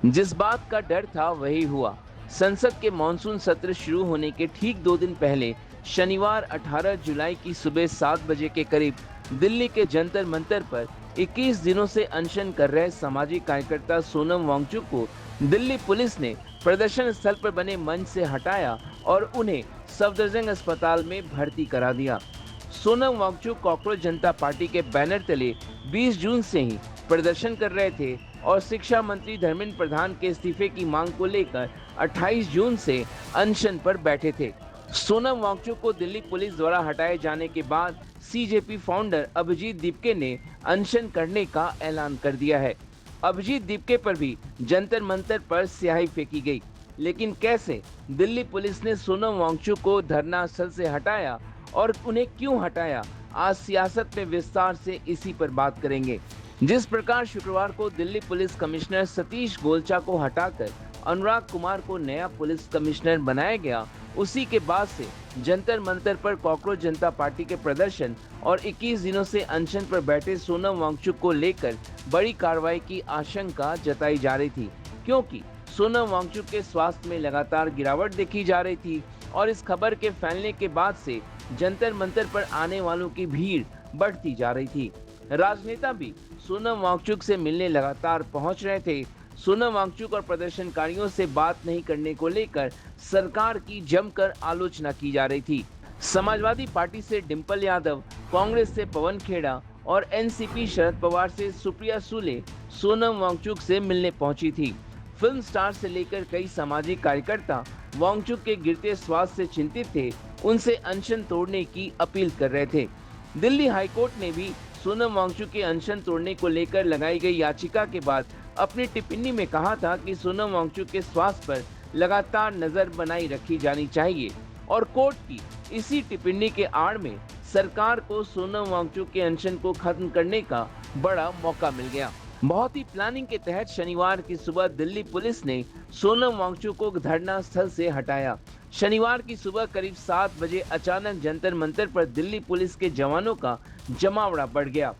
जिस बात का डर था वही हुआ। संसद के मानसून सत्र शुरू होने के ठीक 2 दिन पहले शनिवार 18 जुलाई की सुबह 7 बजे के करीब दिल्ली के जंतर मंतर पर 21 दिनों से अनशन कर रहे सामाजिक कार्यकर्ता सोनम वांगचुक को दिल्ली पुलिस ने प्रदर्शन स्थल पर बने मंच से हटाया और उन्हें सफदरजंग अस्पताल में भर्ती करा दिया। सोनम वांगचुक कॉकरोच जनता पार्टी के बैनर तले 20 जून से ही प्रदर्शन कर रहे थे और शिक्षा मंत्री धर्मेंद्र प्रधान के इस्तीफे की मांग को लेकर 28 जून से अनशन पर बैठे थे। सोनम वांगचुक को दिल्ली पुलिस द्वारा हटाए जाने के बाद सीजेपी फाउंडर अभिजीत दीपके ने अनशन करने का ऐलान कर दिया है। अभिजीत दीपके पर भी जंतर मंतर पर स्याही फेंकी गई, लेकिन कैसे दिल्ली पुलिस ने सोनम वांगचुक को धरना स्थल से हटाया और उन्हें क्यों हटाया, आज सियासत में विस्तार से इसी पर बात करेंगे। जिस प्रकार शुक्रवार को दिल्ली पुलिस कमिश्नर सतीश गोलचा को हटाकर अनुराग कुमार को नया पुलिस कमिश्नर बनाया गया, उसी के बाद से जंतर मंतर पर कॉकरोच जनता पार्टी के प्रदर्शन और 21 दिनों से अनशन पर बैठे सोनम वांगचुक को लेकर बड़ी कार्रवाई की आशंका जताई जा रही थी, क्योंकि सोनम वांगचुक के स्वास्थ्य में लगातार गिरावट देखी जा रही थी और इस खबर के फैलने के बाद से जंतर मंतर पर आने वालों की भीड़ बढ़ती जा रही थी। राजनेता भी सोनम वांगचुक से मिलने लगातार पहुंच रहे थे। सोनम वांगचुक और प्रदर्शनकारियों से बात नहीं करने को लेकर सरकार की जमकर आलोचना की जा रही थी। समाजवादी पार्टी से डिंपल यादव, कांग्रेस से पवन खेड़ा और एनसीपी शरद पवार से सुप्रिया सुले सोनम वांगचुक से मिलने पहुंची थी। फिल्म स्टार से लेकर कई सामाजिक कार्यकर्ता वांगचुक के गिरते स्वास्थ्य से चिंतित थे, उनसे अनशन तोड़ने की अपील कर रहे थे। दिल्ली हाईकोर्ट ने भी सोनम वांगचुक के अनशन तोड़ने को लेकर लगाई गई याचिका के बाद अपनी टिप्पणी में कहा था कि सोनम वांगचुक के स्वास्थ्य पर लगातार नजर बनाई रखी जानी चाहिए और कोर्ट की इसी टिप्पणी के आड़ में सरकार को सोनम वांगचुक के अनशन को खत्म करने का बड़ा मौका मिल गया। बहुत ही प्लानिंग के तहत शनिवार की सुबह दिल्ली पुलिस ने सोनम वांगचुक को धरना स्थल से हटाया। शनिवार की सुबह करीब 7 बजे अचानक जंतर मंतर पर दिल्ली पुलिस के जवानों का जमावड़ा बढ़ गया।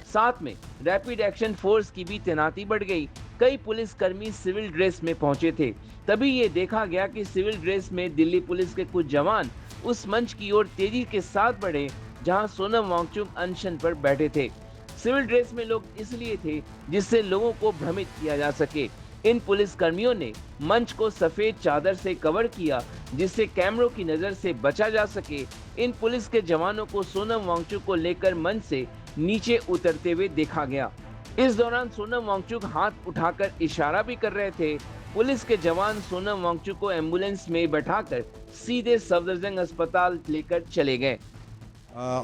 साथ में रैपिड एक्शन फोर्स की भी तैनाती बढ़ गई। कई पुलिसकर्मी सिविल ड्रेस में पहुंचे थे। तभी ये देखा गया कि सिविल ड्रेस में दिल्ली पुलिस के कुछ जवान उस मंच की ओर तेजी के साथ बढ़े जहां सोनम वांगचुक अनशन पर बैठे थे। सिविल ड्रेस में लोग इसलिए थे जिससे लोगों को भ्रमित किया जा सके। इन पुलिस कर्मियों ने मंच को सफेद चादर से कवर किया जिससे कैमरों की नजर से बचा जा सके। इन पुलिस के जवानों को सोनम वांगचुक को लेकर मंच से नीचे उतरते हुए देखा गया। इस दौरान सोनम वांगचुक हाथ उठाकर इशारा भी कर रहे थे। पुलिस के जवान सोनम वांगचुक को एम्बुलेंस में बैठाकर सीधे सफदरजंग अस्पताल लेकर चले गए।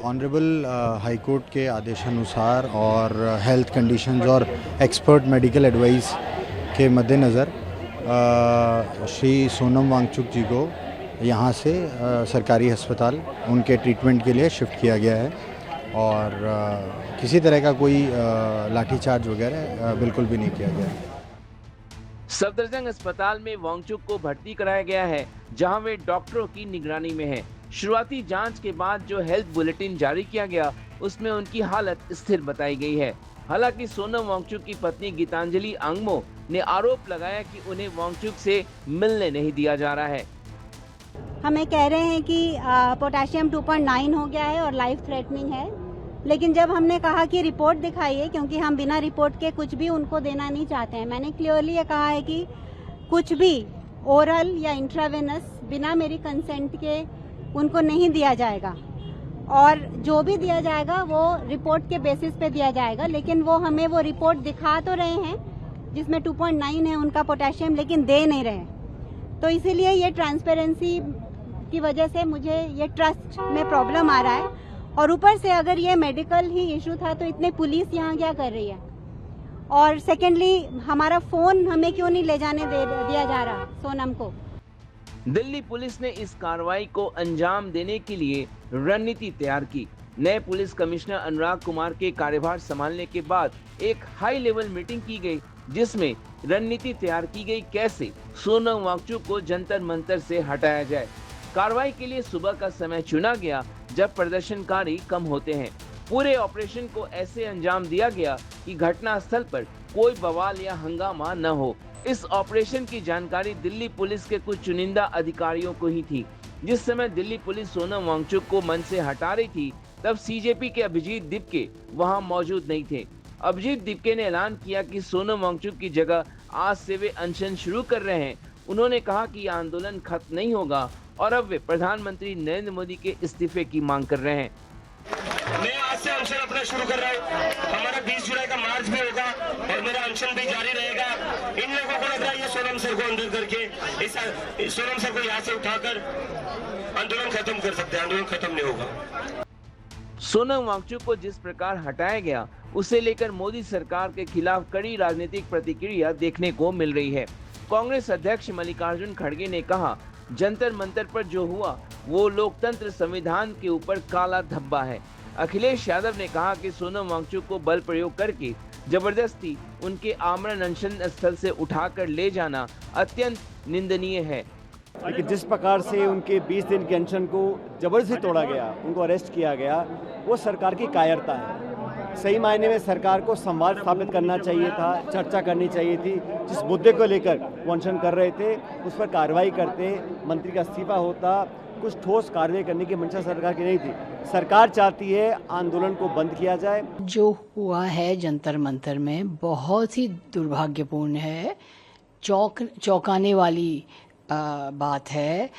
ऑनरेबल हाई कोर्ट के आदेशानुसार और हेल्थ कंडीशंस और एक्सपर्ट मेडिकल एडवाइस के मद्देनज़र श्री सोनम वांगचुक जी को यहाँ से सरकारी अस्पताल उनके ट्रीटमेंट के लिए शिफ्ट किया गया है और किसी तरह का कोई लाठीचार्ज वगैरह बिल्कुल भी नहीं किया गया है। सफदरजंग अस्पताल में वांगचुक को भर्ती कराया गया है, जहां वे डॉक्टरों की निगरानी में हैं। शुरुआती जांच के बाद जो हेल्थ बुलेटिन जारी किया गया उसमें उनकी हालत स्थिर बताई गई है। हालांकि सोनम वांगचुक की पत्नी गीतांजलि आंगमो ने आरोप लगाया कि उन्हें वांगचुक से मिलने नहीं दिया जा रहा है। हमें कह रहे हैं कि पोटेशियम 2.9 हो गया है और लाइफ थ्रेटनिंग है, लेकिन जब हमने कहा कि रिपोर्ट दिखाइए, क्योंकि हम बिना रिपोर्ट के कुछ भी उनको देना नहीं चाहते हैं, मैंने क्लियरली ये कहा है कि कुछ भी ओरल या इंट्रावेनस बिना मेरी कंसेंट के उनको नहीं दिया जाएगा और जो भी दिया जाएगा वो रिपोर्ट के बेसिस पे दिया जाएगा। लेकिन वो हमें वो रिपोर्ट दिखा तो रहे हैं जिसमें 2.9 है उनका पोटेशियम, लेकिन दे नहीं रहे। तो इसीलिए ये ट्रांसपेरेंसी की वजह से मुझे ये ट्रस्ट में प्रॉब्लम आ रहा है और ऊपर से अगर ये मेडिकल ही इशू था तो इतने पुलिस यहाँ क्या कर रही है। और सेकेंडली हमारा फोन हमें क्यों नहीं ले जाने दिया जा रहा सोनम को। दिल्ली पुलिस ने इस कार्रवाई को अंजाम देने के लिए रणनीति तैयार की। नए पुलिस कमिश्नर अनुराग कुमार के कार्यभार संभालने के बाद एक हाई लेवल मीटिंग की गई जिसमें रणनीति तैयार की गई कैसे सोनम वांगचुक को जंतर मंतर से हटाया जाए। कार्रवाई के लिए सुबह का समय चुना गया जब प्रदर्शनकारी कम होते हैं। पूरे ऑपरेशन को ऐसे अंजाम दिया गया कि घटना स्थल पर कोई बवाल या हंगामा न हो। इस ऑपरेशन की जानकारी दिल्ली पुलिस के कुछ चुनिंदा अधिकारियों को ही थी। जिस समय दिल्ली पुलिस सोनम वांगचुक को मंच से हटा रही थी, तब सीजेपी के अभिजीत दिपके वहां मौजूद नहीं थे। अभिजीत दिपके ने ऐलान किया कि सोनम वांगचुक की जगह आज से वे अनशन शुरू कर रहे हैं। उन्होंने कहा कि यह आंदोलन खत्म नहीं होगा और अब वे प्रधानमंत्री नरेंद्र मोदी के इस्तीफे की मांग कर रहे हैं। मैं आज से अनशन अपना शुरू कर रहा हूँ। हमारा 20 जुलाई का मार्च भी होगा और मेरा अनशन भी जारी रहेगा। इन लोगों को लग रहा है ये सोनम सर को अंदर करके इस सोनम सर को यहाँ से उठाकर आंदोलन खत्म कर सकते हैं। आंदोलन खत्म नहीं होगा। सोनम वांगचुक को जिस प्रकार हटाया गया, उसे लेकर मोदी सरकार के खिलाफ कड़ी राजनीतिक प्रतिक्रिया देखने को मिल रही है। कांग्रेस अध्यक्ष मल्लिकार्जुन खड़गे ने कहा, जंतर मंतर पर जो हुआ वो लोकतंत्र संविधान के ऊपर काला धब्बा है। अखिलेश यादव ने कहा कि सोनम वांगचुक को बल प्रयोग करके जबरदस्ती उनके आमरण अनशन स्थल से उठाकर ले जाना अत्यंत निंदनीय है। लेकिन जिस प्रकार से उनके 20 दिन के अनशन को जबरदस्ती तोड़ा गया, उनको अरेस्ट किया गया, वो सरकार की कायरता है। सही मायने में सरकार को संवाद स्थापित करना चाहिए था, चर्चा करनी चाहिए थी। जिस मुद्दे को लेकर वो अनशन कर रहे थे उस पर कार्रवाई करते, मंत्री का इस्तीफा होता, कुछ ठोस कार्रवाई करने की मंशा सरकार की नहीं थी। सरकार चाहती है आंदोलन को बंद किया जाए। जो हुआ है जंतर मंतर में बहुत ही दुर्भाग्यपूर्ण है, चौंकाने वाली बात है,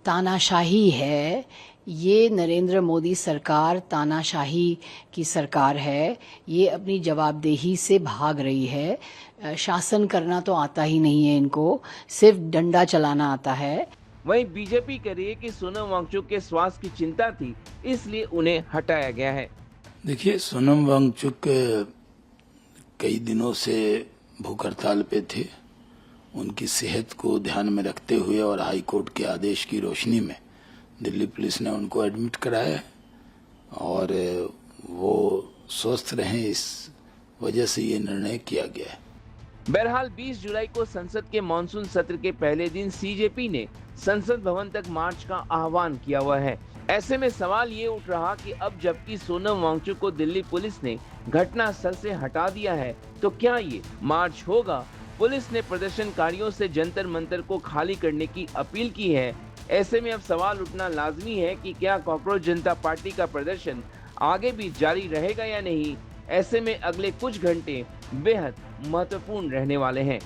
तानाशाही है। ये नरेंद्र मोदी सरकार तानाशाही की सरकार है। ये अपनी जवाबदेही से भाग रही है। शासन करना तो आता ही नहीं है इनको, सिर्फ डंडा चलाना आता है। वहीं बीजेपी कह रही है कि सोनम वांगचुक के स्वास्थ्य की चिंता थी, इसलिए उन्हें हटाया गया है। देखिए, सोनम वांगचुक कई दिनों से भूख हड़ताल पे थे। उनकी सेहत को ध्यान में रखते हुए और हाई कोर्ट के आदेश की रोशनी में दिल्ली पुलिस ने उनको एडमिट कराया है और वो स्वस्थ रहें, इस वजह से ये निर्णय किया गया है। बहरहाल 20 जुलाई को संसद के मानसून सत्र के पहले दिन सीजेपी ने संसद भवन तक मार्च का आह्वान किया हुआ है। ऐसे में सवाल ये उठ रहा कि अब जबकि सोनम वांगचुक को दिल्ली पुलिस ने घटना स्थल से हटा दिया है, तो क्या ये मार्च होगा? पुलिस ने प्रदर्शनकारियों से जंतर मंतर को खाली करने की अपील की है। ऐसे में अब सवाल उठना लाजमी है कि क्या कॉकरोच जनता पार्टी का प्रदर्शन आगे भी जारी रहेगा या नहीं। ऐसे में अगले कुछ घंटे बेहद महत्वपूर्ण रहने वाले हैं।